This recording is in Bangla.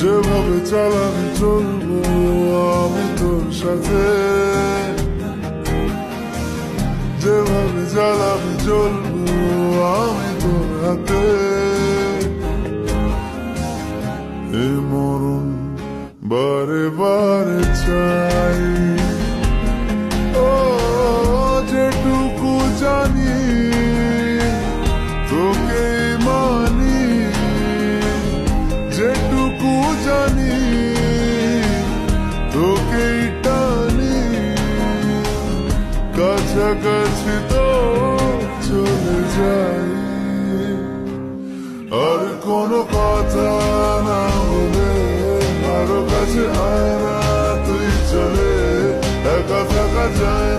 যেভাবে চালাবি চলবো আমি তোর সাথে, যেভাবে চালাবি চলবো আমি তোর হাতে। এ মরণ বারে বারে চাই, ও যেটুকু জানি তোকে মানি, যেটুকু জানি তোকেই টানি, কাছাকাছি তো চলে যাই। আর কোনো কথা না বলে আরো কাছে আয় না তুই চলে, একা থাকা যায়